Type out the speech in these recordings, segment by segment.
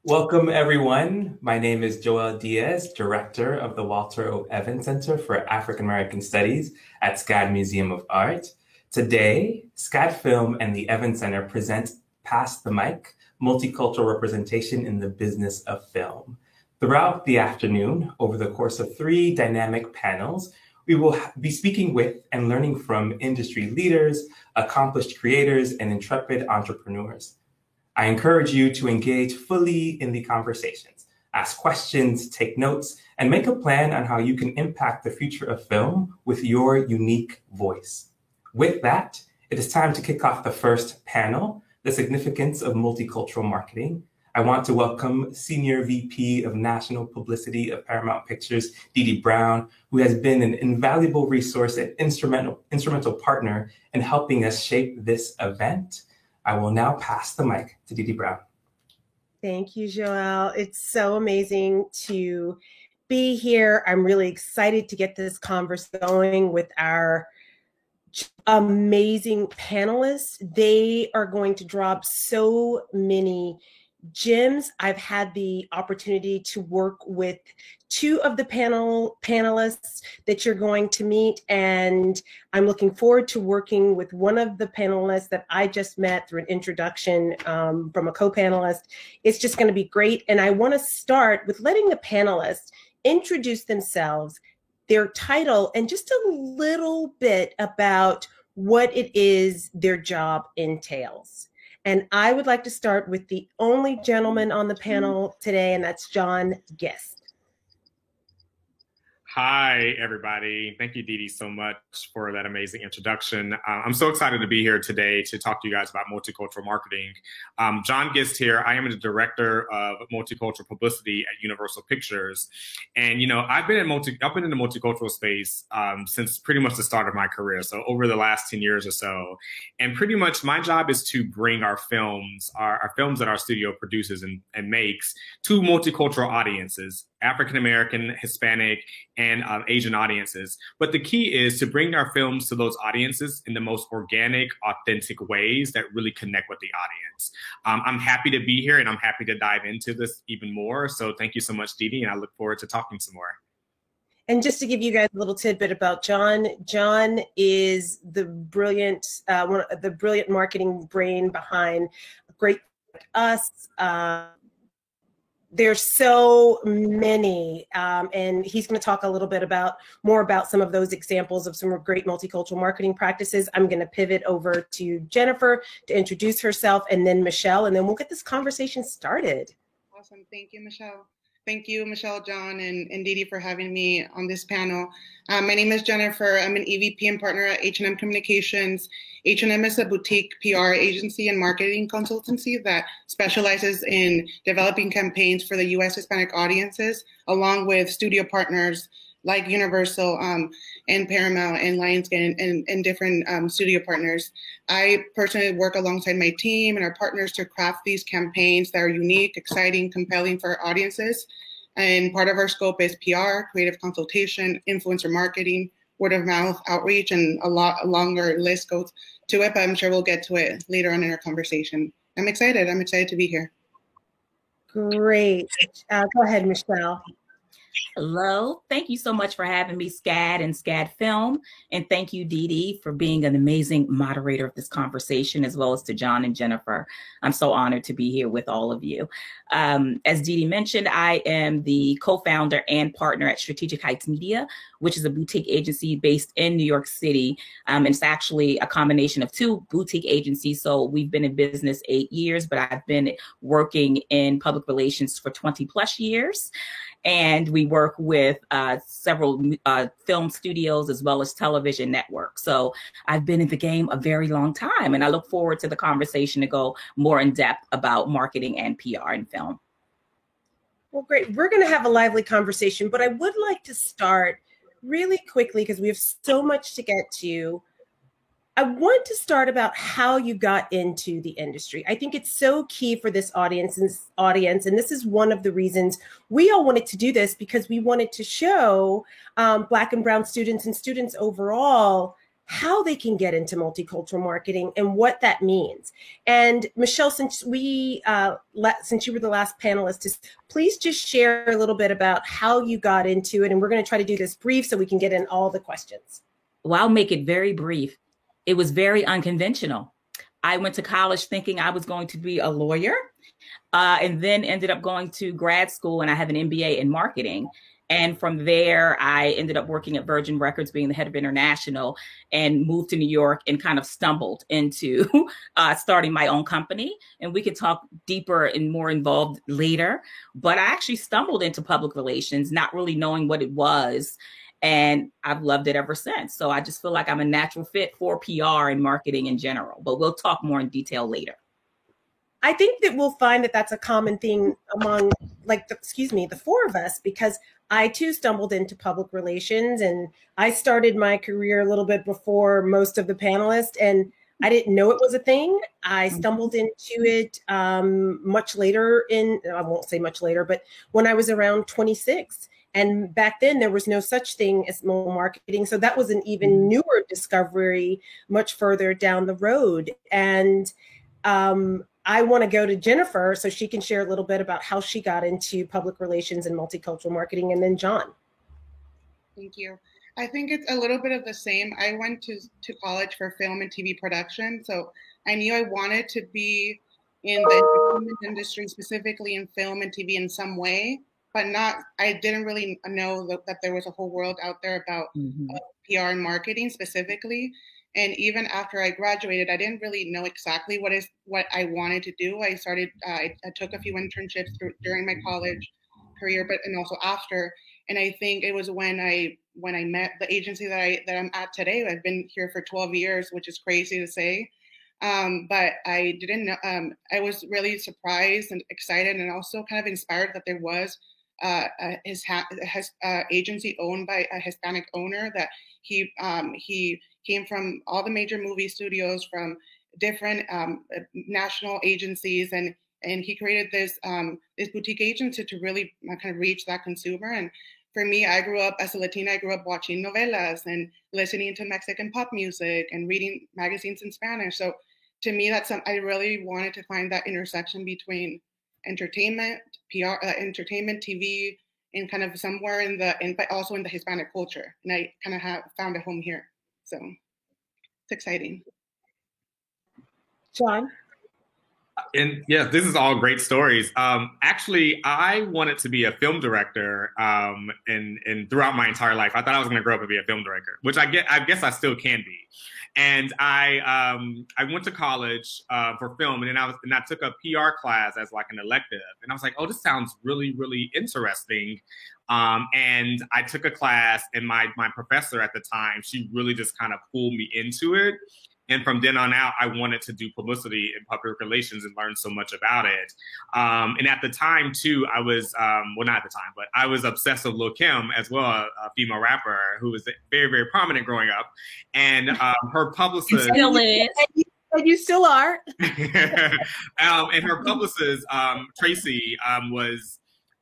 Welcome, everyone. My name is Joel Diaz, Director of the Walter O. Evans Center for African American Studies at SCAD Museum of Art. Today, SCAD Film and the Evans Center present Pass the Mic, Multicultural Representation in the Business of Film. Throughout the afternoon, over the course of 3 dynamic panels, we will be speaking with and learning from industry leaders, accomplished creators, and intrepid entrepreneurs. I encourage you to engage fully in the conversations, ask questions, take notes, and make a plan on how you can impact the future of film with your unique voice. With that, it is time to kick off the first panel, The Significance of Multicultural Marketing. I want to welcome Senior VP of National Publicity of Paramount Pictures, Dede Brown, who has been an invaluable resource and instrumental partner in helping us shape this event. I will now pass the mic to Dede Brown. Thank you, Joel. It's so amazing to be here. I'm really excited to get this conversation going with our amazing panelists. They are going to drop so many gems. I've had the opportunity to work with 2 of the panelists that you're going to meet, and I'm looking forward to working with one of the panelists that I just met through an introduction from a co-panelist. It's just going to be great, and I want to start with letting the panelists introduce themselves, their title, and just a little bit about what it is their job entails. And I would like to start with the only gentleman on the panel today, and that's John Gist. Hi, everybody. Thank you, Dede, so much for that amazing introduction. I'm so excited to be here today to talk to you guys about multicultural marketing. John Gist here. I am the Director of Multicultural Publicity at Universal Pictures. And, I've been in the multicultural space since pretty much the start of my career, so over the last 10 years or so. And pretty much my job is to bring our films that our studio produces and makes to multicultural audiences, African American, Hispanic, and Asian audiences. But the key is to bring our films to those audiences in the most organic, authentic ways that really connect with the audience. I'm happy to be here, and I'm happy to dive into this even more. So thank you so much, Dede, and I look forward to talking some more. And just to give you guys a little tidbit about John, John is the brilliant marketing brain behind Great Us. There's so many, and he's going to talk a little bit more about some of those examples of some great multicultural marketing practices. I'm going to pivot over to Jennifer to introduce herself, and then Michelle, and then we'll get this conversation started. Awesome. Thank you, Michelle. Thank you, Michelle, John, and Dede for having me on this panel. My name is Jennifer. I'm an EVP and partner at H&M Communications. H&M is a boutique PR agency and marketing consultancy that specializes in developing campaigns for the U.S. Hispanic audiences, along with studio partners like Universal and Paramount and Lionsgate and different studio partners. I personally work alongside my team and our partners to craft these campaigns that are unique, exciting, compelling for our audiences. And part of our scope is PR, creative consultation, influencer marketing, word of mouth outreach, and a longer list goes to it, but I'm sure we'll get to it later on in our conversation. I'm excited to be here. Great. Go ahead, Michelle. Hello. Thank you so much for having me, SCAD and SCAD Film. And thank you, Dede, for being an amazing moderator of this conversation, as well as to John and Jennifer. I'm so honored to be here with all of you. As Dede mentioned, I am the co-founder and partner at Strategic Heights Media, which is a boutique agency based in New York City. And it's actually a combination of 2 boutique agencies. So we've been in business 8 years, but I've been working in public relations for 20 plus years. And we work with several film studios as well as television networks. So I've been in the game a very long time, and I look forward to the conversation to go more in depth about marketing and PR in film. Well, great. We're going to have a lively conversation, but I would like to start really quickly because we have so much to get to. I want to start about how you got into the industry. I think it's so key for this audience, and this is one of the reasons we all wanted to do this, because we wanted to show Black and Brown students and students overall how they can get into multicultural marketing and what that means. And Michelle, since you were the last panelist, please just share a little bit about how you got into it. And we're going to try to do this brief so we can get in all the questions. Well, I'll make it very brief. It was very unconventional. I went to college thinking I was going to be a lawyer, and then ended up going to grad school, and I have an MBA in marketing. And from there, I ended up working at Virgin Records, being the head of international, and moved to New York and kind of stumbled into starting my own company. And we could talk deeper and more involved later. But I actually stumbled into public relations, not really knowing what it was. And I've loved it ever since. So I just feel like I'm a natural fit for PR and marketing in general. But we'll talk more in detail later. I think that we'll find that that's a common thing among the four of us, because I too stumbled into public relations, and I started my career a little bit before most of the panelists, and I didn't know it was a thing. I stumbled into it much later I won't say much later, but when I was around 26. And back then there was no such thing as marketing. So that was an even newer discovery much further down the road. And I want to go to Jennifer so she can share a little bit about how she got into public relations and multicultural marketing, and then John. Thank you. I think it's a little bit of the same. I went to college for film and TV production, so I knew I wanted to be in the entertainment industry, specifically in film and TV in some way, but I didn't really know that there was a whole world out there about PR and marketing specifically. And even after I graduated, I didn't really know exactly what I wanted to do. I took a few internships during my college career, and also after. And I think it was when I met the agency that I'm at today. I've been here for 12 years, which is crazy to say. But I didn't know. I was really surprised and excited, and also kind of inspired that there was his agency owned by a Hispanic owner, that he came from all the major movie studios, from different national agencies, and he created this boutique agency to really kind of reach that consumer. And for me, I grew up as a Latina. I grew up watching novelas and listening to Mexican pop music and reading magazines in Spanish. So to me, I really wanted to find that intersection between entertainment, PR, entertainment, TV, and kind of somewhere but also in the Hispanic culture. And I kind of found a home here. So it's exciting. John? And yeah, this is all great stories. Actually, I wanted to be a film director, and throughout my entire life, I thought I was going to grow up and be a film director, which I guess I still can be. And I went to college for film, and then I took a PR class as like an elective, and I was like, oh, this sounds really, really interesting. And I took a class, and my professor at the time, she really just kind of pulled me into it. And from then on out, I wanted to do publicity and public relations and learn so much about it. And at the time, too, I was, well, not at the time, but I was obsessed with Lil' Kim as well, a female rapper who was very, very prominent growing up. And her publicist... Still is. And you still are. And her publicist, Tracy,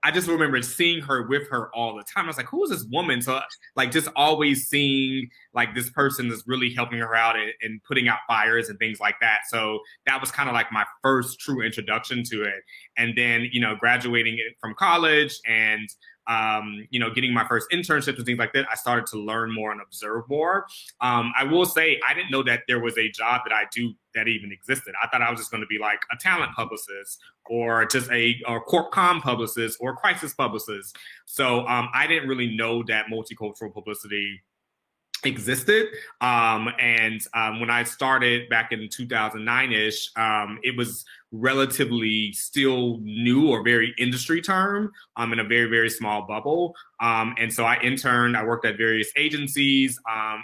I just remember seeing her with her all the time. I was like, who is this woman? So like just always seeing like this person that's really helping her out and putting out fires and things like that. So that was kind of like my first true introduction to it. And then, graduating from college and, getting my first internships and things like that, I started to learn more and observe more. I will say, I didn't know that there was a job that I do that even existed. I thought I was just going to be like a talent publicist or just a corp comm publicist or crisis publicist. So I didn't really know that multicultural publicity existed. And when I started back in 2009-ish, it was relatively still new or very industry term in a very, very small bubble. And so I worked at various agencies,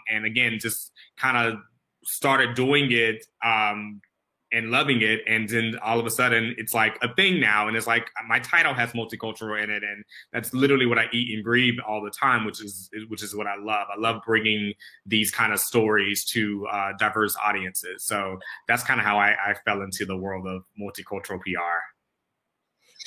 and again, just kind of started doing it and loving it. And then all of a sudden it's like a thing now. And it's like my title has multicultural in it. And that's literally what I eat and breathe all the time, which is what I love. I love bringing these kind of stories to diverse audiences. So that's kind of how I fell into the world of multicultural PR.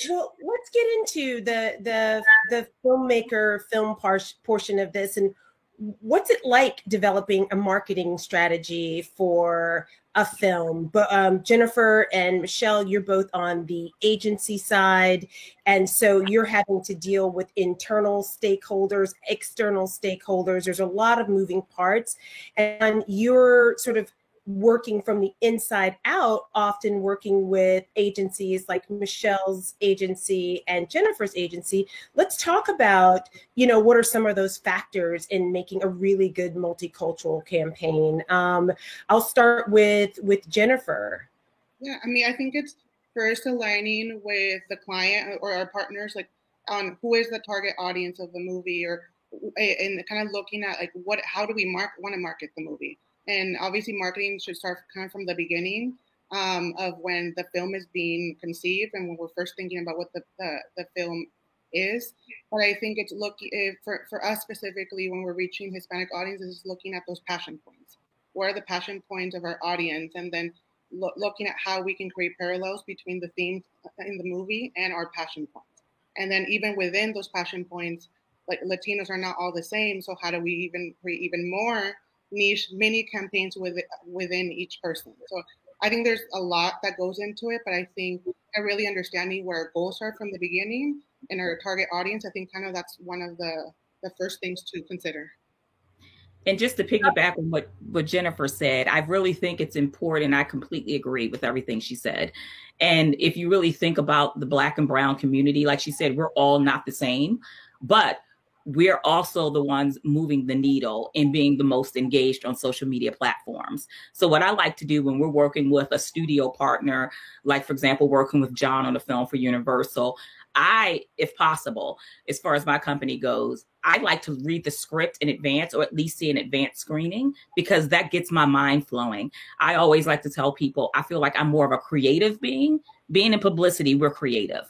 Well, let's get into the filmmaker film portion of this. And what's it like developing a marketing strategy for a film? But Jennifer and Michelle, you're both on the agency side, and so you're having to deal with internal stakeholders, external stakeholders. There's a lot of moving parts, and you're sort of working from the inside out, often working with agencies like Michelle's agency and Jennifer's agency. Let's talk about, what are some of those factors in making a really good multicultural campaign? I'll start with Jennifer. Yeah, I mean, I think it's first aligning with the client or our partners, like on who is the target audience of the movie, and kind of looking at like how do we want to market the movie. And obviously marketing should start kind of from the beginning of when the film is being conceived and when we're first thinking about what the film is. But I think it's for us specifically when we're reaching Hispanic audiences, is looking at those passion points. What are the passion points of our audience? And then looking at how we can create parallels between the themes in the movie and our passion points. And then even within those passion points, like Latinos are not all the same. So how do we even create even more niche mini campaigns within each person? So I think there's a lot that goes into it, but I think really understanding where our goals are from the beginning and our target audience, I think kind of that's one of the first things to consider. And just to piggyback on what Jennifer said, I really think it's important. I completely agree with everything she said. And if you really think about the Black and brown community, like she said, we're all not the same, but we're also the ones moving the needle and being the most engaged on social media platforms. So what I like to do when we're working with a studio partner, like, for example, working with John on a film for Universal, if possible, as far as my company goes, I like to read the script in advance or at least see an advanced screening because that gets my mind flowing. I always like to tell people, I feel like I'm more of a creative being. Being in publicity, we're creative.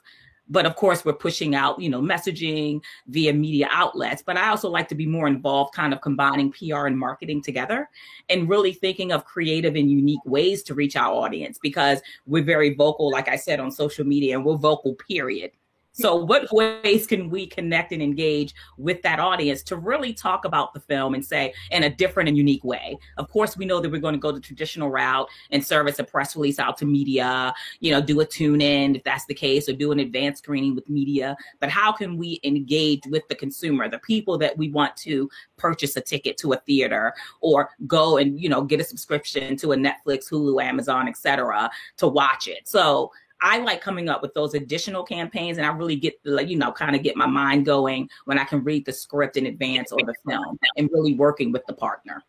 But of course, we're pushing out, messaging via media outlets. But I also like to be more involved, kind of combining PR and marketing together and really thinking of creative and unique ways to reach our audience because we're very vocal, like I said, on social media, and we're vocal, period. So what ways can we connect and engage with that audience to really talk about the film and say in a different and unique way? Of course, we know that we're going to go the traditional route and service a press release out to media, do a tune in if that's the case, or do an advanced screening with media. But how can we engage with the consumer, the people that we want to purchase a ticket to a theater or go and, get a subscription to a Netflix, Hulu, Amazon, etc., to watch it? So I like coming up with those additional campaigns, and I really get kind of get my mind going when I can read the script in advance or the film and really working with the partner.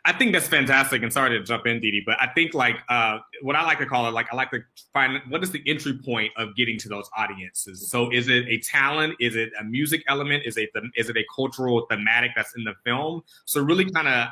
I think that's fantastic. And sorry to jump in, Didi, but I think what I like to call it, I like to find what is the entry point of getting to those audiences. So is it a talent? Is it a music element? Is it a cultural thematic that's in the film? So really kind of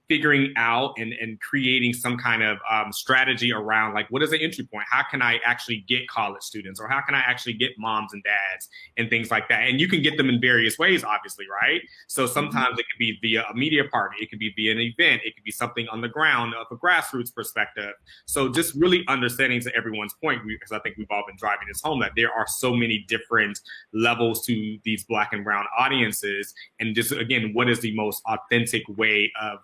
figuring out and creating some kind of strategy around what is the entry point? How can I actually get college students, or how can I actually get moms and dads and things like that? And you can get them in various ways, obviously, right? So sometimes it could be via a media partner, it could be via an event, it could be something on the ground of a grassroots perspective. So just really understanding, to everyone's point, because I think we've all been driving this home, that there are so many different levels to these Black and brown audiences. And just, again, what is the most authentic way of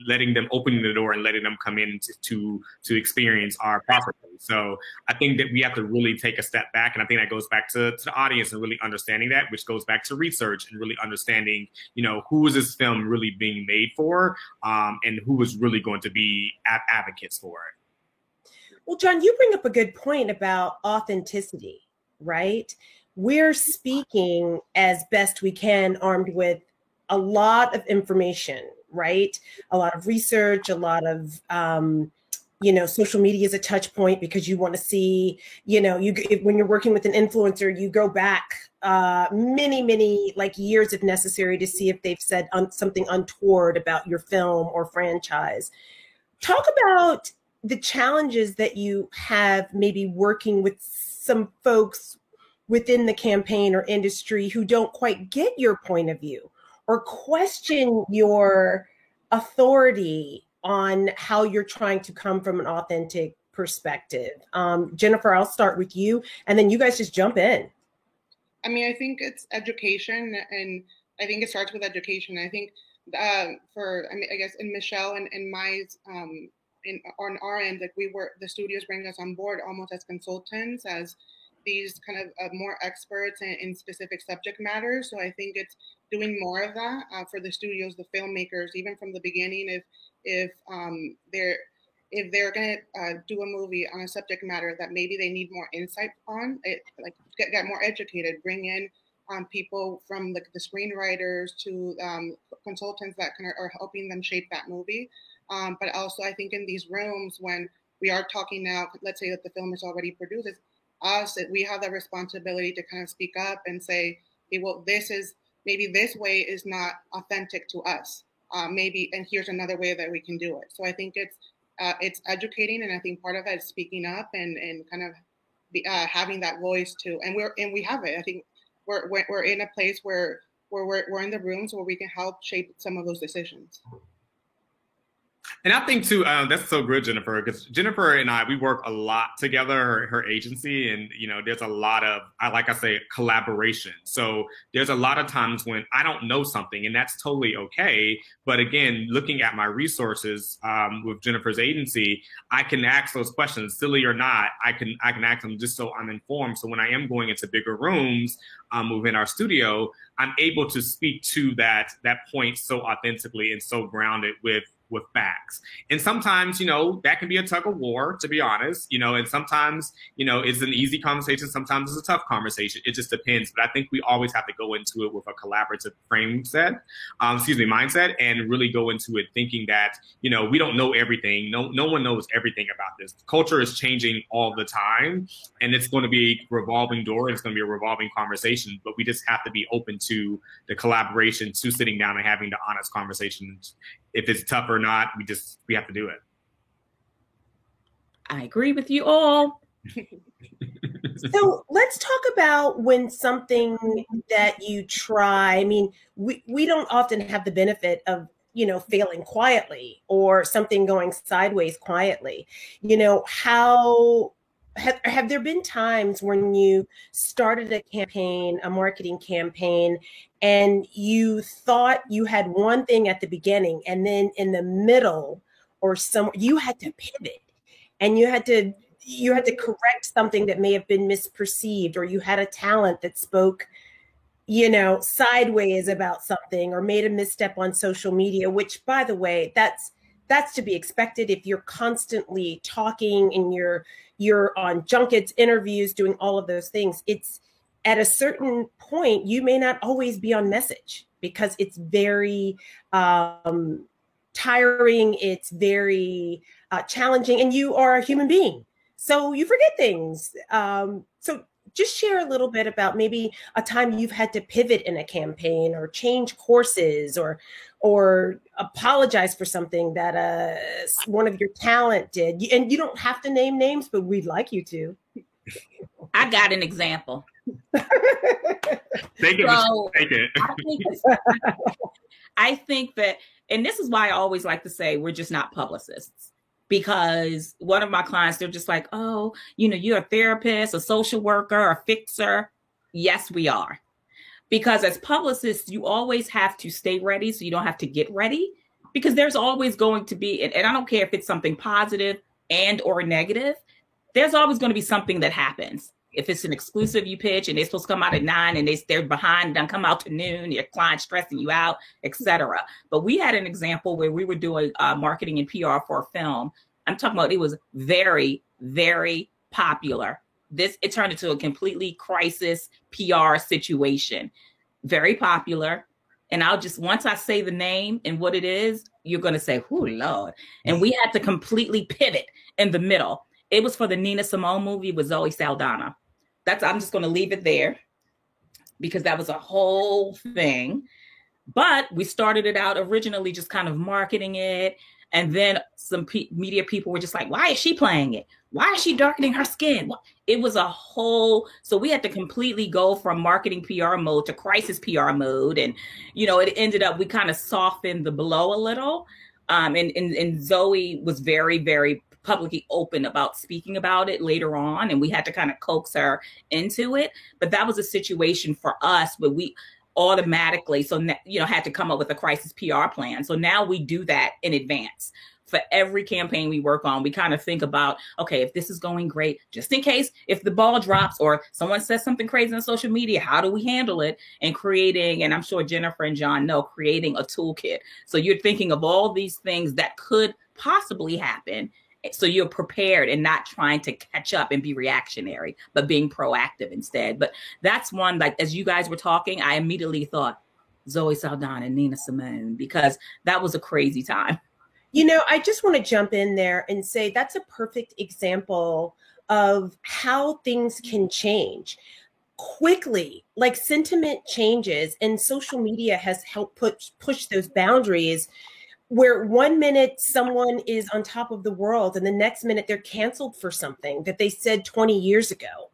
letting them, opening the door and letting them come in to experience our property. So I think that we have to really take a step back. And I think that goes back to the audience and really understanding that, which goes back to research and really understanding, who is this film really being made for, and who is really going to be advocates for it. Well, John, you bring up a good point about authenticity, right? We're speaking as best we can, armed with a lot of information, right? A lot of research, a lot of, social media is a touch point because you want to see, when you're working with an influencer, you go back many, years if necessary to see if they've said something untoward about your film or franchise. Talk about the challenges that you have maybe working with some folks within the campaign or industry who don't quite get your point of view or question your authority on how you're trying to come from an authentic perspective. Jennifer, I'll start with you, and then you guys just jump in. I mean, I think it's education and I think it starts with education. I think I guess in Michelle and my on our end, like the studios bring us on board almost as consultants, as these kind of more experts in specific subject matters. So I think it's doing more of that for the studios, the filmmakers, even from the beginning. If they're going to do a movie on a subject matter that maybe they need more insight on, like get more educated, bring in people from the screenwriters to consultants that kind of are helping them shape that movie. But also, I think in these rooms, when we are talking now, let's say that the film is already produced, we have the responsibility to kind of speak up and say, hey, well, maybe this way is not authentic to us. Maybe, and here's another way that we can do it. So I think it's educating, and I think part of that is speaking up and kind of having that voice too. And we have it. I think we're in a place where we're in the rooms where we can help shape some of those decisions. And I think too, that's so good, Jennifer, because Jennifer and I, we work a lot together, her agency, and there's a lot of, like I say, collaboration. So there's a lot of times when I don't know something, and that's totally okay. But again, looking at my resources with Jennifer's agency, I can ask those questions, silly or not. I can ask them just so I'm informed. So when I am going into bigger rooms within our studio, I'm able to speak to that point so authentically and so grounded with facts. And sometimes, that can be a tug of war, to be honest, and sometimes, it's an easy conversation. Sometimes it's a tough conversation. It just depends. But I think we always have to go into it with a collaborative mindset, and really go into it thinking that, we don't know everything. No one knows everything about this. Culture is changing all the time, and it's going to be a revolving door. It's going to be a revolving conversation, but we just have to be open to the collaboration, to sitting down and having the honest conversations. If it's tough or not, we have to do it. I agree with you all. So let's talk about when something that you try, I mean, we don't often have the benefit of, failing quietly or something going sideways quietly. Have there been times when you started a marketing campaign, and you thought you had one thing at the beginning, and then in the middle or somewhere you had to pivot, and you had to correct something that may have been misperceived, or you had a talent that spoke, sideways about something, or made a misstep on social media, which, by the way, that's to be expected if you're constantly talking and you're on junkets, interviews, doing all of those things. It's at a certain point, you may not always be on message because it's very tiring. It's very challenging, and you are a human being. So you forget things. So just share a little bit about maybe a time you've had to pivot in a campaign, or change courses, or apologize for something that one of your talent did. And you don't have to name names, but we'd like you to. I got an example. Take it. I think that, and this is why I always like to say we're just not publicists. Because one of my clients, they're just like, oh, you're a therapist, a social worker, a fixer. Yes, we are. Because as publicists, you always have to stay ready so you don't have to get ready. Because there's always going to be, and I don't care if it's something positive and or negative, there's always going to be something that happens. If it's an exclusive you pitch and they're supposed to come out at 9 and they're behind and come out to noon, your client's stressing you out, etc. But we had an example where we were doing marketing and PR for a film. I'm talking about, it was very, very popular. It turned into a completely crisis PR situation. Very popular. And once I say the name and what it is, you're going to say, oh, Lord. And we had to completely pivot in the middle. It was for the Nina Simone movie with Zoe Saldana. I'm just going to leave it there because that was a whole thing. But we started it out originally just kind of marketing it. And then some media people were just like, why is she playing it? Why is she darkening her skin? It was a whole, so we had to completely go from marketing PR mode to crisis PR mode. And, it ended up, we kind of softened the blow a little. And Zoe was very, very publicly open about speaking about it later on. And we had to kind of coax her into it. But that was a situation for us where automatically, had to come up with a crisis PR plan. So now we do that in advance. For every campaign we work on, we kind of think about, okay, if this is going great, just in case, if the ball drops or someone says something crazy on social media, how do we handle it? And creating, and I'm sure Jennifer and John know, creating a toolkit. So you're thinking of all these things that could possibly happen. So you're prepared and not trying to catch up and be reactionary, but being proactive instead. But that's one, like, as you guys were talking, I immediately thought Zoe Saldana and Nina Simone, because that was a crazy time. You know, I just want to jump in there and say that's a perfect example of how things can change quickly. Like, sentiment changes, and social media has helped push those boundaries, where one minute someone is on top of the world and the next minute they're canceled for something that they said 20 years ago.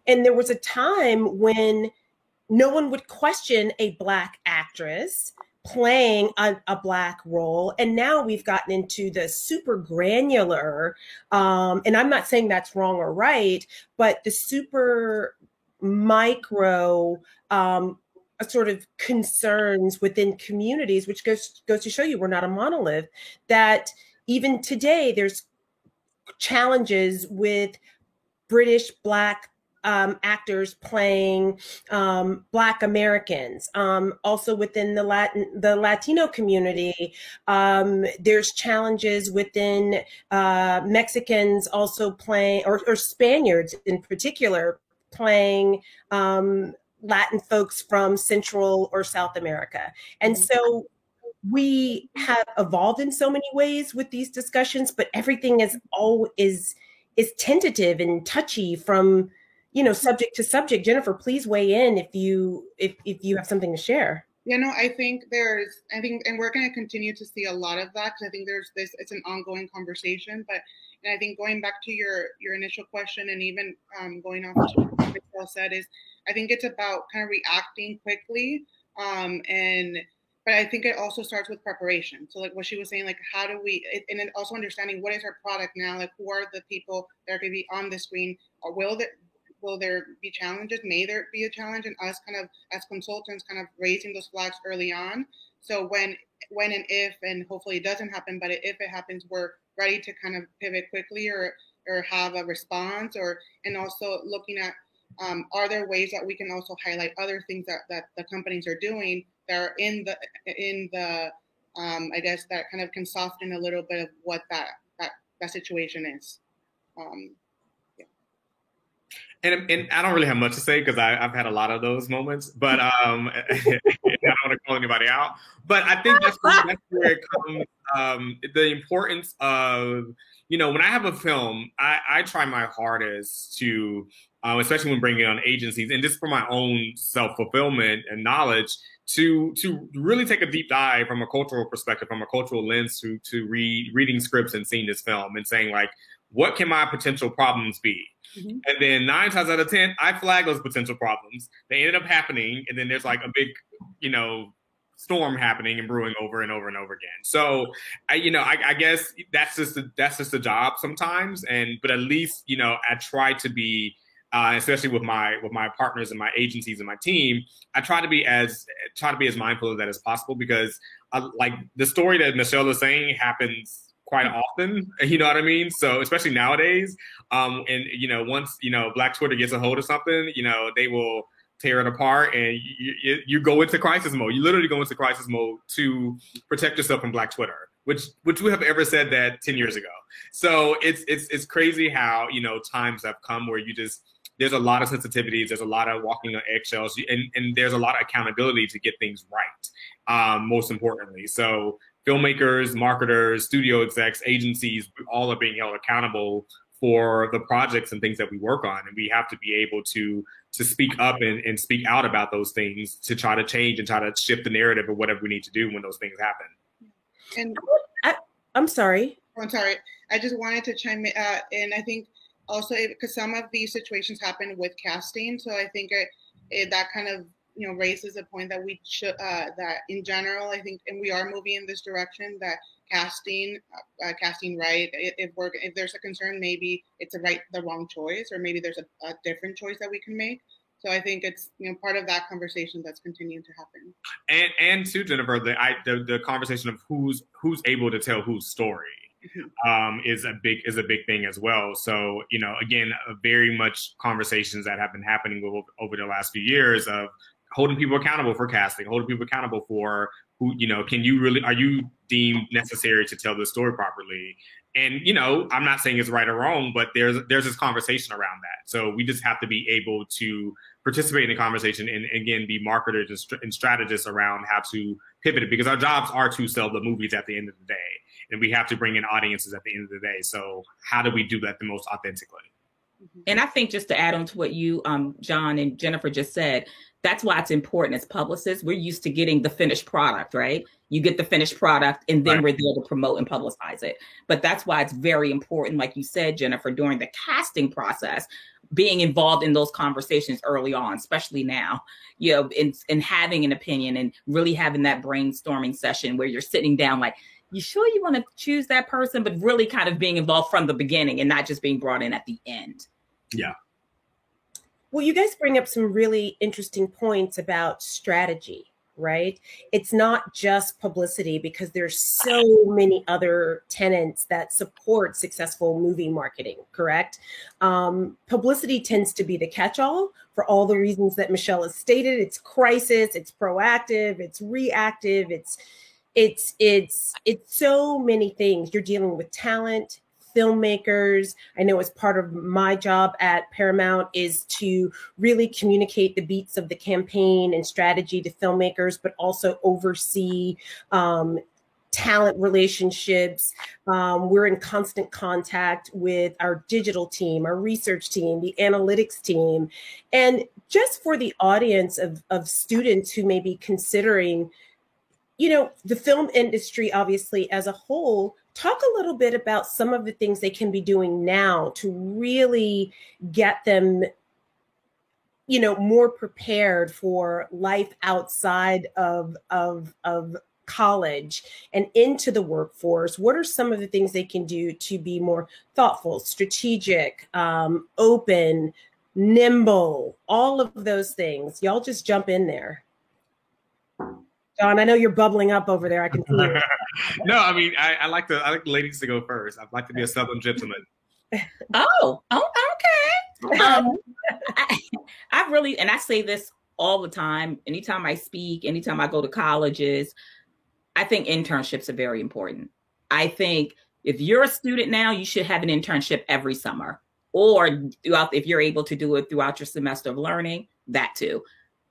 And there was a time when no one would question a Black actress playing a Black role. And now we've gotten into the super granular, and I'm not saying that's wrong or right, but the super micro sort of concerns within communities, which goes to show you we're not a monolith, that even today there's challenges with British Black actors playing Black Americans. Also within the Latino community, there's challenges within Mexicans also playing, or Spaniards in particular, playing Latin folks from Central or South America. And so we have evolved in so many ways with these discussions, but everything is tentative and touchy from, subject to subject. Jennifer, please weigh in if you have something to share. Yeah, no, I think, and we're going to continue to see a lot of that, because I think it's an ongoing conversation. And I think going back to your initial question, and even going off to what Michelle said, is I think it's about kind of reacting quickly. But I think it also starts with preparation. So like what she was saying, like how do we, and then also understanding what is our product now, like who are the people that are going to be on the screen, or will there be challenges? May there be a challenge? And us kind of as consultants kind of raising those flags early on. So when and if, and hopefully it doesn't happen, but if it happens, we're ready to kind of pivot quickly or have a response, and also looking at are there ways that we can also highlight other things that the companies are doing that are in the I guess that kind of can soften a little bit of what that situation is. Yeah. And I don't really have much to say because I've had a lot of those moments, but I don't want to call anybody out. But I think that's where it comes, the importance of, when I have a film, I try my hardest to, especially when bringing on agencies, and just for my own self-fulfillment and knowledge, to really take a deep dive from a cultural perspective, from a cultural lens, to reading scripts and seeing this film and saying, like, what can my potential problems be? Mm-hmm. And then 9 times out of 10, I flag those potential problems. They ended up happening, and then there's like a big, storm happening and brewing over and over and over again. So, I guess that's just a job sometimes. But at least, I try to be, especially with my partners and my agencies and my team, I try to be as mindful of that as possible, because like the story that Michelle is saying happens quite often, you know what I mean? So especially nowadays, and once Black Twitter gets a hold of something, they will tear it apart, and you go into crisis mode. You literally go into crisis mode to protect yourself from Black Twitter, which we have ever said that 10 years ago. So it's crazy how times have come where there's a lot of sensitivities, there's a lot of walking on eggshells, and there's a lot of accountability to get things right, most importantly. So filmmakers, marketers, studio execs, agencies, all are being held accountable for the projects and things that we work on. And we have to be able to speak up and speak out about those things, to try to change and try to shift the narrative of whatever we need to do when those things happen. And I'm sorry. I'm sorry. I just wanted to chime in. And I think also, because some of these situations happen with casting. So I think that kind of, raises a point that we should, that in general, I think, and we are moving in this direction, that casting right. If there's a concern, maybe it's the wrong choice, or maybe there's a different choice that we can make. So I think it's, part of that conversation that's continuing to happen. And too, Jennifer, the conversation of who's able to tell whose story is a big thing as well. So, again, very much conversations that have been happening over the last few years of holding people accountable for casting, holding people accountable for who, are you deemed necessary to tell the story properly? And, I'm not saying it's right or wrong, but there's this conversation around that. So we just have to be able to participate in the conversation and, again, be marketers and strategists around how to pivot it, because our jobs are to sell the movies at the end of the day. And we have to bring in audiences at the end of the day. So how do we do that the most authentically? And I think just to add on to what you, John and Jennifer just said, that's why it's important as publicists. We're used to getting the finished product, right? You get the finished product and then we're there to promote and publicize it. But that's why it's very important, like you said, Jennifer, during the casting process, being involved in those conversations early on, especially now, and having an opinion and really having that brainstorming session where you're sitting down like, you sure you want to choose that person, but really kind of being involved from the beginning and not just being brought in at the end. Yeah. Well, you guys bring up some really interesting points about strategy, right? It's not just publicity, because there's so many other tenets that support successful movie marketing, correct? Publicity tends to be the catch-all for all the reasons that Michelle has stated. It's crisis, it's proactive, it's reactive, it's so many things. You're dealing with talent, filmmakers. I know as part of my job at Paramount is to really communicate the beats of the campaign and strategy to filmmakers, but also oversee talent relationships. We're in constant contact with our digital team, our research team, the analytics team. And just for the audience of students who may be considering, the film industry, obviously, as a whole, talk a little bit about some of the things they can be doing now to really get them, more prepared for life outside of college and into the workforce. What are some of the things they can do to be more thoughtful, strategic, open, nimble, all of those things? Y'all just jump in there. John, I know you're bubbling up over there. I can see it. No, I mean, I like the ladies to go first. I'd like to be a Southern gentleman. Oh, okay. I really, and I say this all the time, anytime I speak, anytime I go to colleges, I think internships are very important. I think if you're a student now, you should have an internship every summer, or if you're able to do it throughout your semester of learning, that too.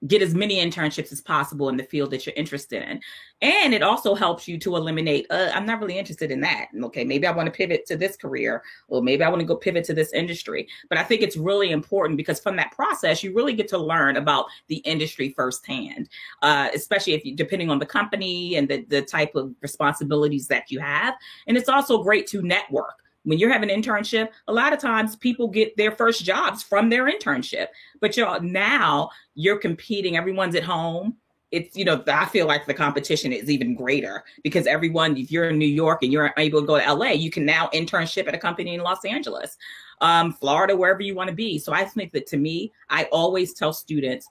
Get as many internships as possible in the field that you're interested in. And it also helps you to eliminate, I'm not really interested in that. Okay, maybe I want to pivot to this career, or maybe I want to go pivot to this industry. But I think it's really important because from that process, you really get to learn about the industry firsthand, especially if you, depending on the company and the type of responsibilities that you have. And it's also great to network. When you're having an internship, a lot of times people get their first jobs from their internship, but now you're competing. Everyone's at home. It's, I feel like the competition is even greater because everyone, if you're in New York and you're able to go to LA, you can now internship at a company in Los Angeles, Florida, wherever you want to be. So I think that, to me, I always tell students,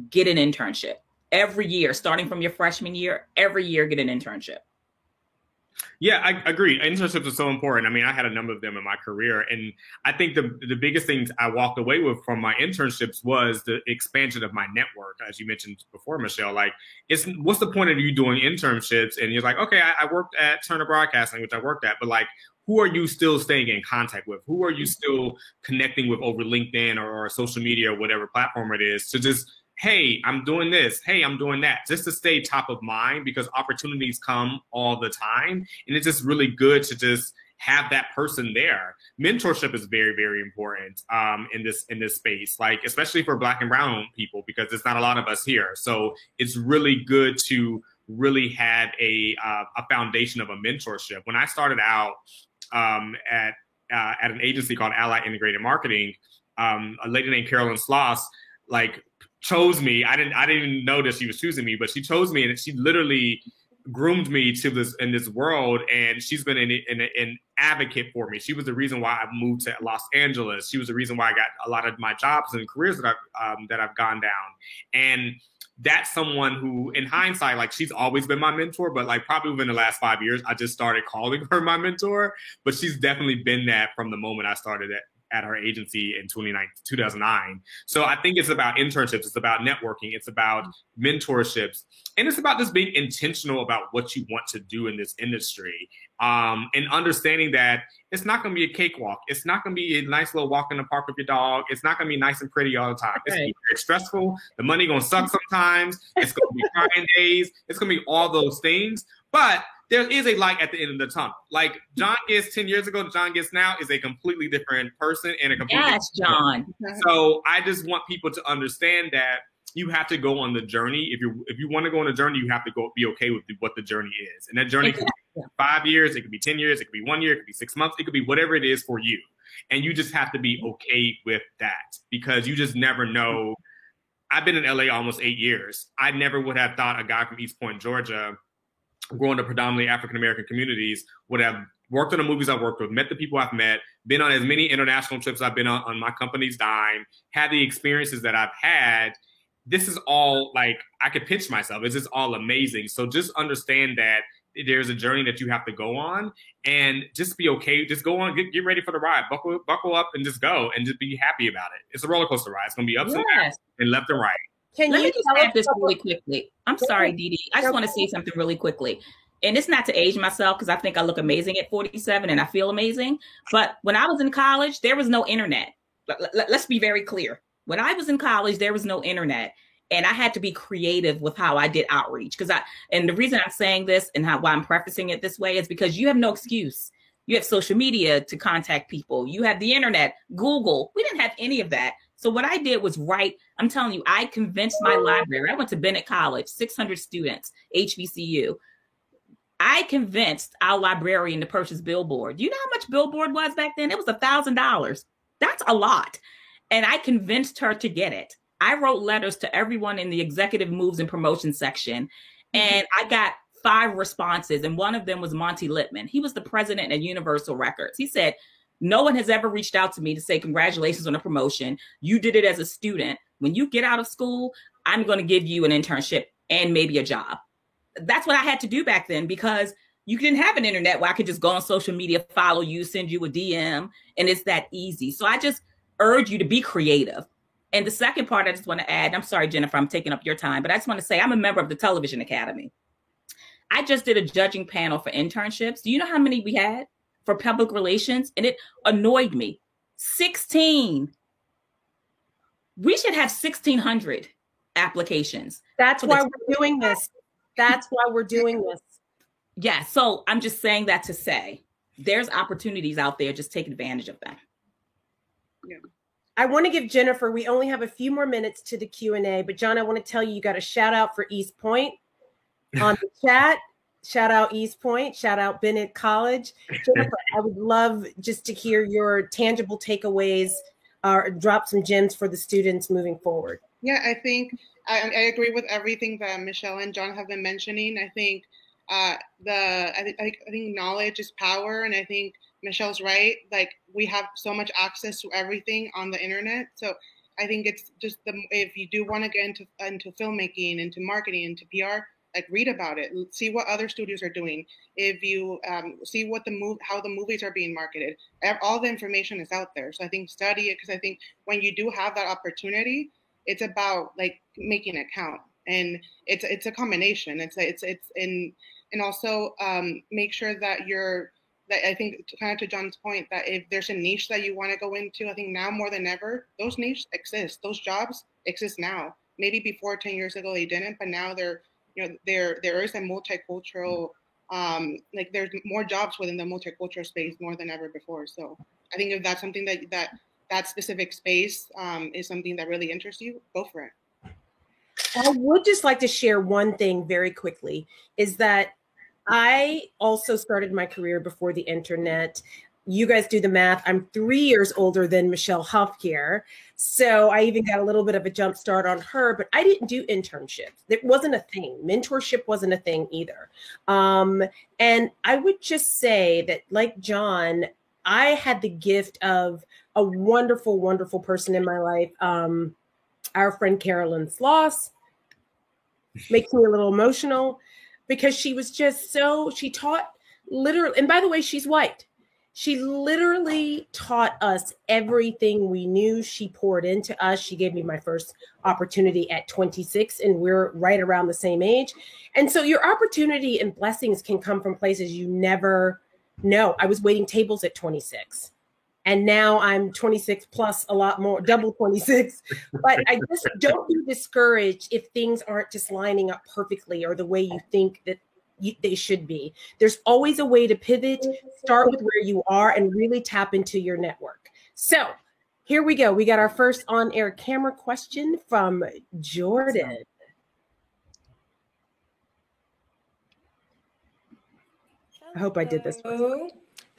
get an internship every year, starting from your freshman year, every year, get an internship. Yeah, I agree. Internships are so important. I mean, I had a number of them in my career. And I think the biggest things I walked away with from my internships was the expansion of my network, as you mentioned before, Michelle. Like, what's the point of you doing internships? And you're like, okay, I worked at Turner Broadcasting, which I worked at, but like, who are you still staying in contact with? Who are you still connecting with over LinkedIn or social media or whatever platform it is to just, hey, I'm doing this. Hey, I'm doing that. Just to stay top of mind, because opportunities come all the time. And it's just really good to just have that person there. Mentorship is very, very important in this space, like especially for Black and brown people, because there's not a lot of us here. So it's really good to really have a foundation of a mentorship. When I started out at an agency called Ally Integrated Marketing, a lady named Carolyn Sloss, chose me. I didn't even know that she was choosing me, but she chose me, and she literally groomed me to this in this world, and she's been an advocate for me. She was the reason why I moved to Los Angeles. She was the reason why I got a lot of my jobs and careers that I've gone down. And that's someone who, in hindsight, like, she's always been my mentor, but like probably within the last 5 years, I just started calling her my mentor. But she's definitely been that from the moment I started at her agency in 2009. So I think it's about internships, it's about networking, it's about mentorships, and it's about just being intentional about what you want to do in this industry, and understanding that it's not going to be a cakewalk. It's not going to be a nice little walk in the park with your dog. It's not going to be nice and pretty all the time. It's going to be very stressful. The money going to suck sometimes. It's going to be crying days. It's going to be all those things. But there is a light at the end of the tunnel. Like, John Gist 10 years ago to John Gist now is a completely different person and a completely yes, John. So I just want people to understand that you have to go on the journey. If you want to go on a journey, you have to be okay with what the journey is. And that journey could be 5 years, it could be 10 years, it could be 1 year, it could be 6 months, it could be whatever it is for you. And you just have to be okay with that, because you just never know. I've been in LA almost 8 years. I never would have thought a guy from East Point, Georgia, growing up predominantly African-American communities, would have worked on the movies I've worked with, met the people I've met, been on as many international trips I've been on my company's dime, had the experiences that I've had. This is all, like, I could pitch myself. It's just all amazing. So just understand that there's a journey that you have to go on, and just be okay. Just go on, get ready for the ride, buckle up and just go, and just be happy about it. It's a roller coaster ride. It's going to be ups and downs and left and right. Let me just add this really quickly. I'm sorry, Dee Dee. I just want to say something really quickly. And it's not to age myself, because I think I look amazing at 47 and I feel amazing. But when I was in college, there was no internet. Let's be very clear. When I was in college, there was no internet. And I had to be creative with how I did outreach. And the reason I'm saying this and why I'm prefacing it this way is because you have no excuse. You have social media to contact people. You have the internet, Google. We didn't have any of that. So what I did was write. I'm telling you, I convinced my library. I went to Bennett College, 600 students, HBCU. I convinced our librarian to purchase Billboard. You know how much Billboard was back then? It was $1,000. That's a lot. And I convinced her to get it. I wrote letters to everyone in the executive moves and promotion section, and I got 5 responses. And one of them was Monty Littman. He was the president at Universal Records. He said, no one has ever reached out to me to say, congratulations on a promotion. You did it as a student. When you get out of school, I'm going to give you an internship and maybe a job. That's what I had to do back then, because you didn't have an internet where I could just go on social media, follow you, send you a DM, and it's that easy. So I just urge you to be creative. And the second part I just want to add, I'm sorry, Jennifer, I'm taking up your time, but I just want to say I'm a member of the Television Academy. I just did a judging panel for internships. Do you know how many we had for public relations? And it annoyed me. 16. We should have 1,600 applications. That's why we're doing this. That's why we're doing this. Yeah. So I'm just saying that to say there's opportunities out there. Just take advantage of them. Yeah. I want to give Jennifer, we only have a few more minutes to the Q&A, but John, I want to tell you got a shout out for East Point on the chat. Shout out East Point, shout out Bennett College. Jennifer, I would love just to hear your tangible takeaways or drop some gems for the students moving forward. Yeah, I think I agree with everything that Michelle and John have been mentioning. I think I think knowledge is power, and I think Michelle's right. Like, we have so much access to everything on the internet. So I think it's just if you do want to get into filmmaking, into marketing, into PR, like, read about it, see what other studios are doing. If you see what how the movies are being marketed, all the information is out there. So I think study it, because I think when you do have that opportunity, it's about, like, making it count, and it's a combination. And also make sure that I think, kind of to John's point, that if there's a niche that you want to go into, I think now more than ever, those niches exist. Those jobs exist now. Maybe before 10 years ago they didn't, but now there is a multicultural, like, there's more jobs within the multicultural space more than ever before. So I think if that's something that specific space is something that really interests you, go for it. I would just like to share one thing very quickly, is that I also started my career before the internet. you guys do the math. I'm 3 years older than Michelle Huff here. So I even got a little bit of a jump start on her, but I didn't do internships. It wasn't a thing. Mentorship wasn't a thing either. And I would just say that, like John, I had the gift of a wonderful, wonderful person in my life. Our friend Carolyn Sloss makes me a little emotional because she was just she taught literally, and by the way, she's white. She literally taught us everything we knew. She poured into us. She gave me my first opportunity at 26, and we're right around the same age. And so your opportunity and blessings can come from places you never know. I was waiting tables at 26, and now I'm 26 plus a lot more, double 26. But I just don't be discouraged if things aren't just lining up perfectly or the way you think that they should be. There's always a way to pivot, start with where you are, and really tap into your network. So here we go. We got our first on-air camera question from Jordan. I hope I did this. Hi, Jordan.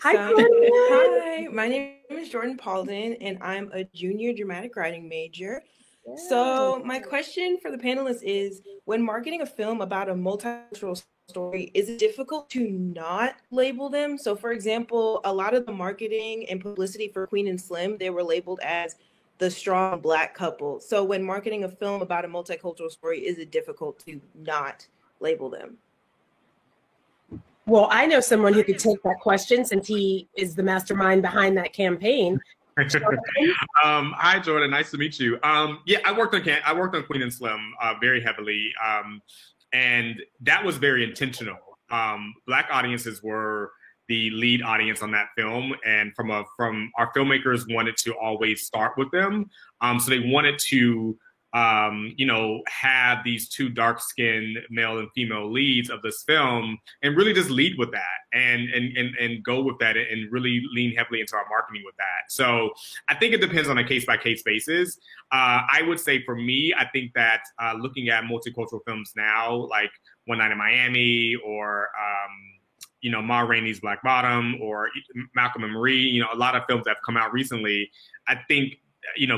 Hi, my name is Jordan Paulden, and I'm a junior dramatic writing major. Yeah. So my question for the panelists is, when marketing a film about a multicultural story, is it difficult to not label them? So for example, a lot of the marketing and publicity for Queen and Slim, they were labeled as the strong Black couple. So when marketing a film about a multicultural story, is it difficult to not label them? Well, I know someone who could take that question since he is the mastermind behind that campaign. Hi, Jordan. Nice to meet you. Yeah, I worked on Queen and Slim very heavily, and that was very intentional. Black audiences were the lead audience on that film, and from our filmmakers wanted to always start with them. So they wanted to have these two dark-skinned male and female leads of this film and really just lead with that and go with that and really lean heavily into our marketing with that. So I think it depends on a case-by-case basis. I would say for me, I think that looking at multicultural films now, like One Night in Miami or Ma Rainey's Black Bottom or Malcolm and Marie, a lot of films that have come out recently, I think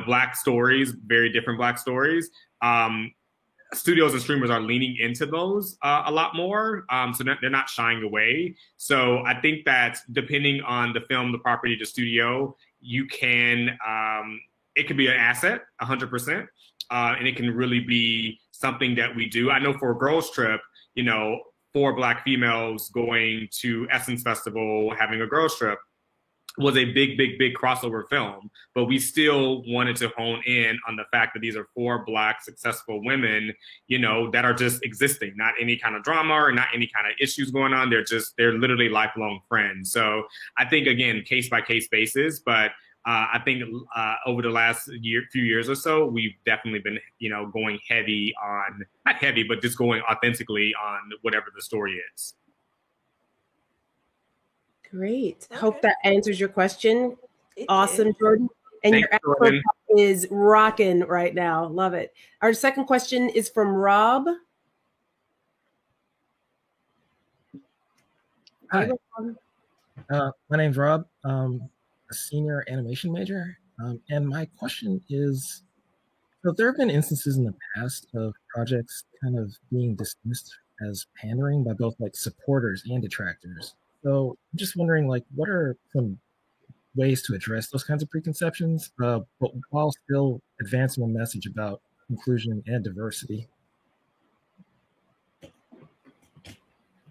Black stories, very different Black stories. Studios and streamers are leaning into those a lot more. So they're not shying away. So I think that depending on the film, the property, the studio, you can, it could be an asset, 100%. And it can really be something that we do. I know for a girls trip, 4 Black females going to Essence Festival, having a girls trip, was a big crossover film, but we still wanted to hone in on the fact that these are 4 Black successful women, that are just existing, not any kind of drama or not any kind of issues going on. They're literally lifelong friends. So I think, again, case by case basis, but I think over the last few years or so, we've definitely been, going heavy on, not heavy, but just going authentically on whatever the story is. Great. Okay. Hope that answers your question. Awesome, Jordan. And Thanks, your Jordan. Is rocking right now. Love it. Our second question is from Rob. Hi. My name's Rob. I'm a senior animation major. And my question is, so there have been instances in the past of projects kind of being dismissed as pandering by both supporters and detractors. So I'm just wondering, what are some ways to address those kinds of preconceptions, but while still advancing a message about inclusion and diversity?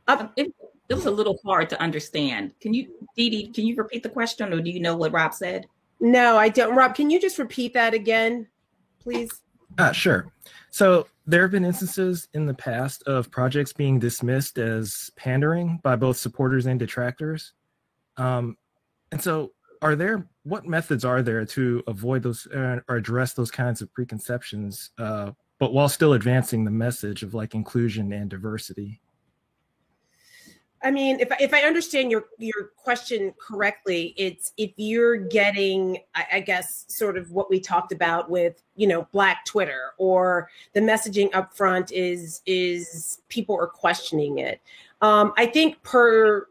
It was a little hard to understand. Dee, can you repeat the question, or do you know what Rob said? No, I don't. Rob, can you just repeat that again, please? Sure. So there have been instances in the past of projects being dismissed as pandering by both supporters and detractors. And so what methods are there to avoid those or address those kinds of preconceptions, but while still advancing the message of inclusion and diversity? I mean, if I understand your question correctly, it's if you're getting, I guess, sort of what we talked about with, Black Twitter, or the messaging up front is people are questioning it. I think per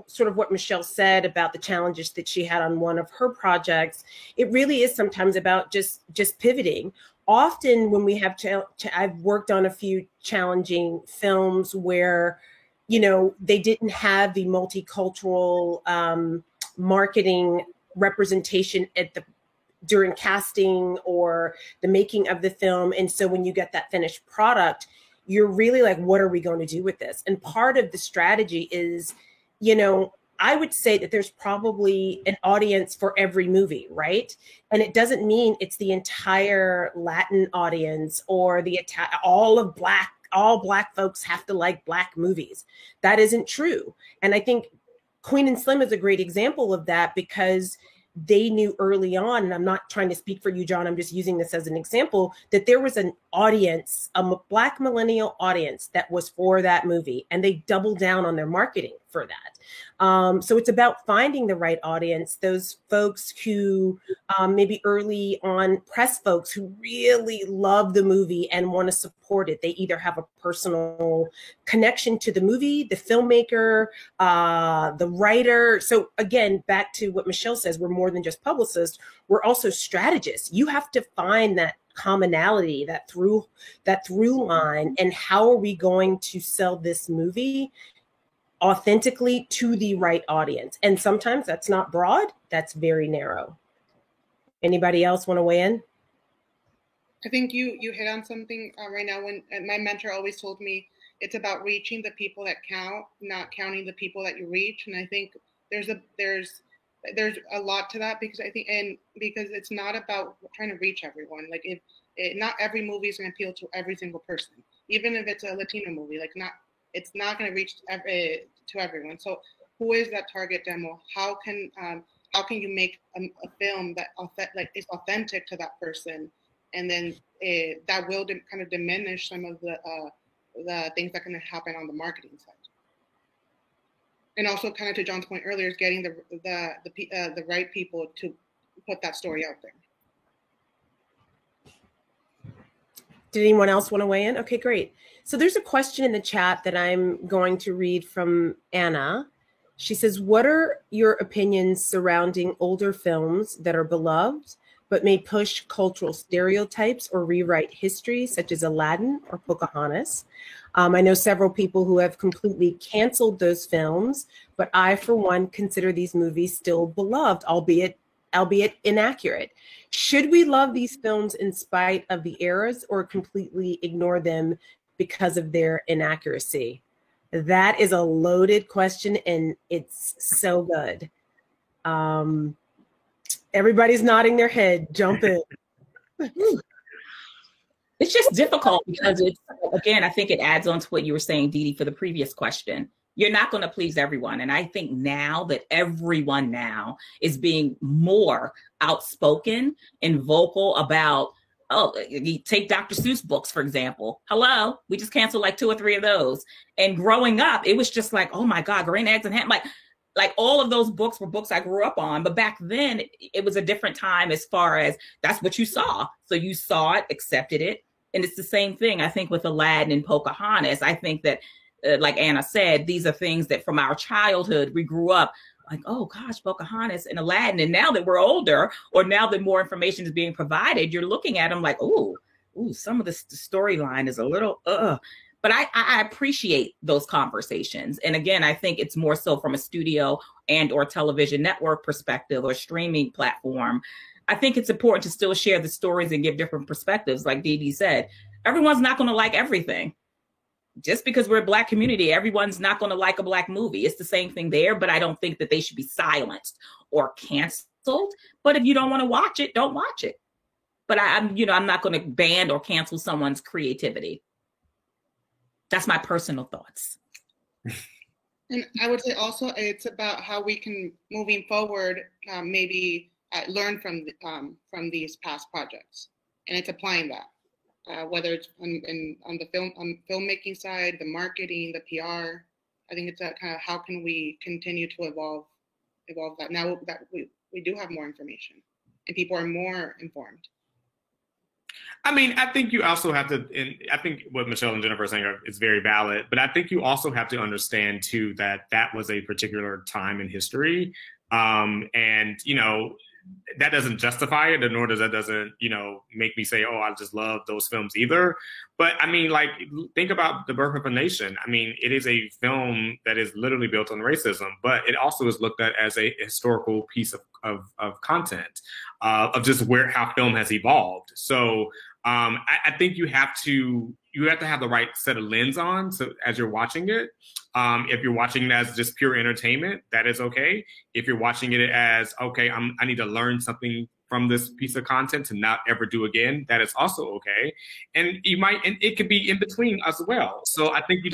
sort of what Michelle said about the challenges that she had on one of her projects, it really is sometimes about just pivoting. Often when we have I've worked on a few challenging films where, they didn't have the multicultural marketing representation during casting or the making of the film. And so when you get that finished product, you're really like, what are we going to do with this? And part of the strategy is, I would say that there's probably an audience for every movie, right? And it doesn't mean it's the entire Latin audience or all Black folks have to like Black movies. That isn't true. And I think Queen and Slim is a great example of that, because they knew early on, and I'm not trying to speak for you, John, I'm just using this as an example, that there was an audience, a Black millennial audience that was for that movie, and they doubled down on their marketing for that. So it's about finding the right audience, those folks who maybe early on press folks who really love the movie and want to support it. They either have a personal connection to the movie, the filmmaker, the writer. So again, back to what Michelle says, we're more than just publicists. We're also strategists. You have to find that commonality, that through line, and how are we going to sell this movie authentically to the right audience? And sometimes that's not broad, that's very narrow. Anybody else want to weigh in? I think you hit on something right now. When my mentor always told me, it's about reaching the people that count, not counting the people that you reach. And I think there's a lot to that, because I think, and because it's not about trying to reach everyone. Like not every movie is going to appeal to every single person, even if it's a Latino movie. It's not going to reach to everyone. So who is that target demo? How can you make a film that is authentic to that person? And then that will kind of diminish some of the things that can happen on the marketing side. And also, kind of to John's point earlier, is getting the right people to put that story out there. Did anyone else want to weigh in? Okay, great. So there's a question in the chat that I'm going to read from Anna. She says, what are your opinions surrounding older films that are beloved, but may push cultural stereotypes or rewrite history, such as Aladdin or Pocahontas? I know several people who have completely canceled those films, but I, for one, consider these movies still beloved, albeit inaccurate. Should we love these films in spite of the eras, or completely ignore them because of their inaccuracy? That is a loaded question, and it's so good. Everybody's nodding their head. Jump in. It's just difficult because again, I think it adds on to what you were saying, Dee Dee, for the previous question. You're not going to please everyone. And I think now that everyone now is being more outspoken and vocal about, you take Dr. Seuss books, for example. Hello, we just canceled like 2 or 3 of those. And growing up, it was just like, oh my God, Green Eggs and Ham, like all of those books were books I grew up on. But back then it was a different time, as far as that's what you saw. So you saw it, accepted it. And it's the same thing, I think, with Aladdin and Pocahontas. I think that, like Anna said, these are things that from our childhood, we grew up like, oh gosh, Pocahontas and Aladdin. And now that we're older, or now that more information is being provided, you're looking at them like, ooh, some of the storyline is a little, But I appreciate those conversations. And again, I think it's more so from a studio and or television network perspective or streaming platform. I think it's important to still share the stories and give different perspectives. Like Dee Dee said, everyone's not going to like everything. Just because we're a Black community, everyone's not going to like a Black movie. It's the same thing there, but I don't think that they should be silenced or canceled. But if you don't want to watch it, don't watch it. But I'm not going to ban or cancel someone's creativity. That's my personal thoughts. And I would say also it's about how we can, moving forward, maybe learn from these past projects, and it's applying that, whether it's on the filmmaking side, the marketing, the PR. I think it's kind of how can we continue to evolve that now that we do have more information and people are more informed. I mean, I think you also have to, and I think what Michelle and Jennifer are saying is very valid, but I think you also have to understand too that that was a particular time in history. And, you know, that doesn't justify it, and nor does that doesn't, you know, make me say, oh, I just love those films either. But I mean, like, think about The Birth of a Nation. I mean, it is a film that is literally built on racism, but it also is looked at as a historical piece of content, of just how film has evolved. So I think you have to have the right set of lens on, so as you're watching it. If you're watching it as just pure entertainment, that is okay. If you're watching it as, okay, I need to learn something from this piece of content to not ever do again, that is also okay. And it could be in between as well. So I think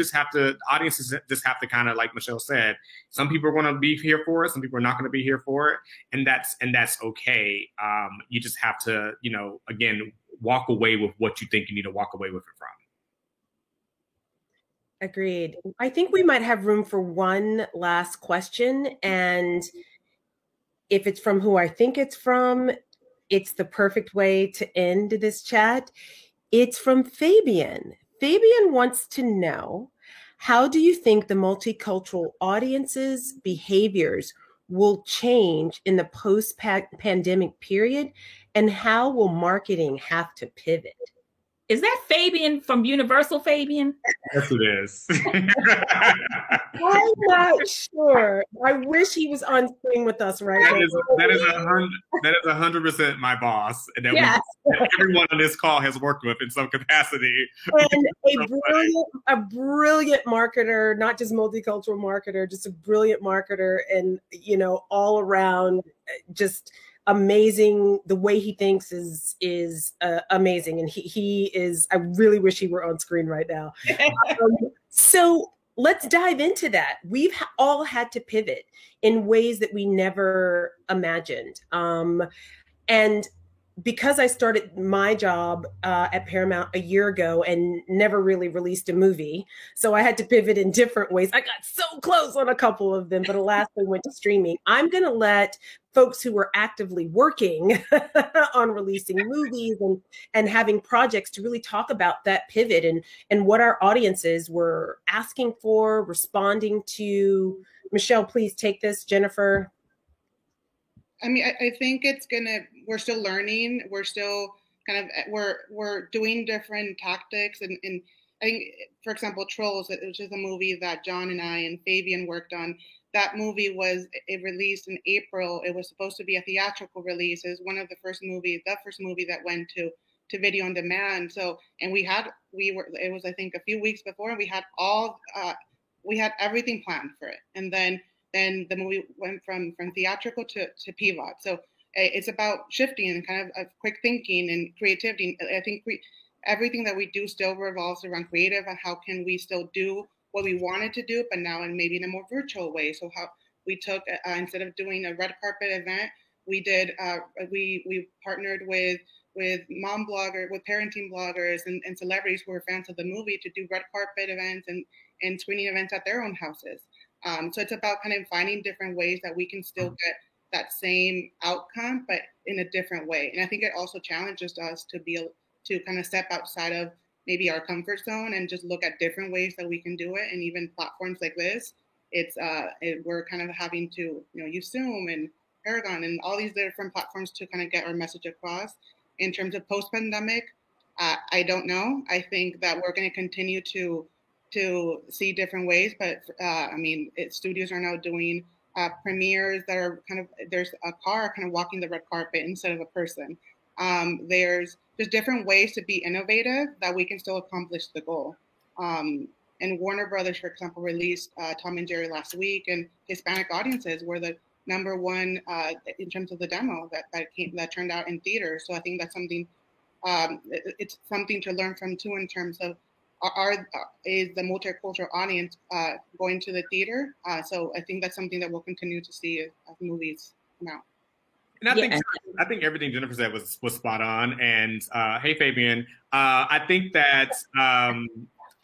audiences just have to kind of, like Michelle said, some people are going to be here for it, some people are not going to be here for it. And that's okay. You just have to, you know, again, walk away with what you think you need to walk away with it from. Agreed. I think we might have room for one last question. And if it's from who I think it's from, it's the perfect way to end this chat. It's from Fabian. Fabian wants to know, how do you think the multicultural audience's behaviors will change in the post-pandemic period? And how will marketing have to pivot? Is that Fabian from Universal, Fabian? Yes, it is. I'm not sure. I wish he was on screen with us right now. That is 100% my boss, and that everyone on this call has worked with in some capacity. And a brilliant marketer, not just multicultural marketer, just a brilliant marketer, and all around just amazing. The way he thinks is amazing, and he is. I really wish he were on screen right now. So let's dive into that. We've all had to pivot in ways that we never imagined, and because I started my job at Paramount a year ago and never really released a movie, so I had to pivot in different ways. I got so close on a couple of them, but alas, we went to streaming. I'm going to let folks who are actively working on releasing movies and having projects to really talk about that pivot and what our audiences were asking for, responding to. Michelle, please take this. Jennifer. I mean, I think we're still learning. We're still we're doing different tactics. And I think, for example, Trolls, which is a movie that John and I and Fabian worked on. That movie it released in April. It was supposed to be a theatrical release. It was the first movie that went to video on demand. So, and it was, I think, a few weeks before, and we had everything planned for it. And then the movie went from theatrical to PVOD. So it's about shifting and kind of quick thinking and creativity. I think everything that we do still revolves around creative and how can we still do what we wanted to do, but now maybe in a more virtual way. So how we took, instead of doing a red carpet event, we did, we partnered with mom bloggers, with parenting bloggers and celebrities who are fans of the movie to do red carpet events and screening events at their own houses. So it's about kind of finding different ways that we can still get that same outcome, but in a different way. And I think it also challenges us to kind of step outside of maybe our comfort zone and just look at different ways that we can do it. And even platforms like this, we're kind of having to use Zoom and Paragon and all these different platforms to kind of get our message across. In terms of post-pandemic, I don't know. I think that we're going to continue to see different ways, but studios are now doing premieres that are there's a car kind of walking the red carpet instead of a person. There's different ways to be innovative that we can still accomplish the goal. And Warner Brothers, for example, released Tom and Jerry last week, and Hispanic audiences were the number one in terms of the demo that turned out in theaters. So I think that's something. It's something to learn from too in terms of is the multicultural audience going to the theater? So I think that's something that we'll continue to see as movies come out. And I think everything Jennifer said was spot on. And hey, Fabian, I think that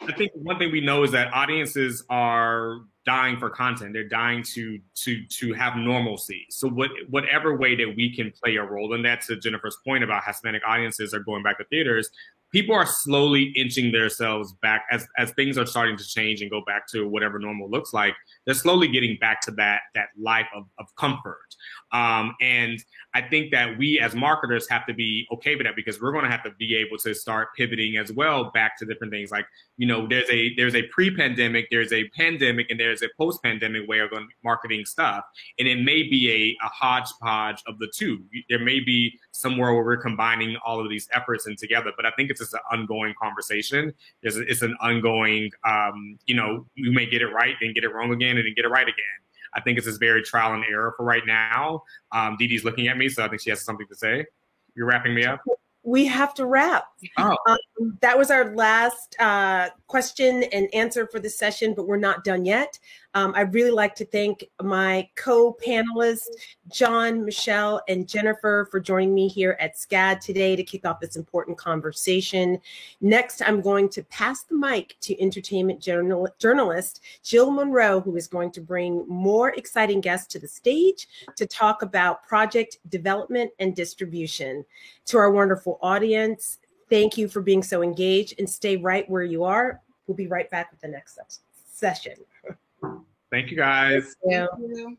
I think one thing we know is that audiences are dying for content. They're dying to have normalcy. So whatever way that we can play a role in that, to Jennifer's point about Hispanic audiences are going back to theaters, people are slowly inching themselves back as things are starting to change and go back to whatever normal looks like. They're slowly getting back to that life of comfort. And I think that we as marketers have to be okay with that, because we're going to have to be able to start pivoting as well back to different things. Like, you know, there's a pre-pandemic, there's a pandemic, and there's a post-pandemic way of marketing stuff. And it may be a hodgepodge of the two. There may be somewhere where we're combining all of these efforts in together, but I think it's just an ongoing conversation. It's an ongoing, you know, we may get it right, then get it wrong again, and then get it right again. I think it's this very trial and error for right now. Didi's looking at me, so I think she has something to say. You're wrapping me up? We have to wrap. Oh. That was our last question and answer for this session, but we're not done yet. I'd really like to thank my co-panelists, John, Michelle, and Jennifer, for joining me here at SCAD today to kick off this important conversation. Next, I'm going to pass the mic to entertainment journalist Jill Monroe, who is going to bring more exciting guests to the stage to talk about project development and distribution. To our wonderful audience, thank you for being so engaged, and stay right where you are. We'll be right back with the next session. Thank you, guys. Thank you.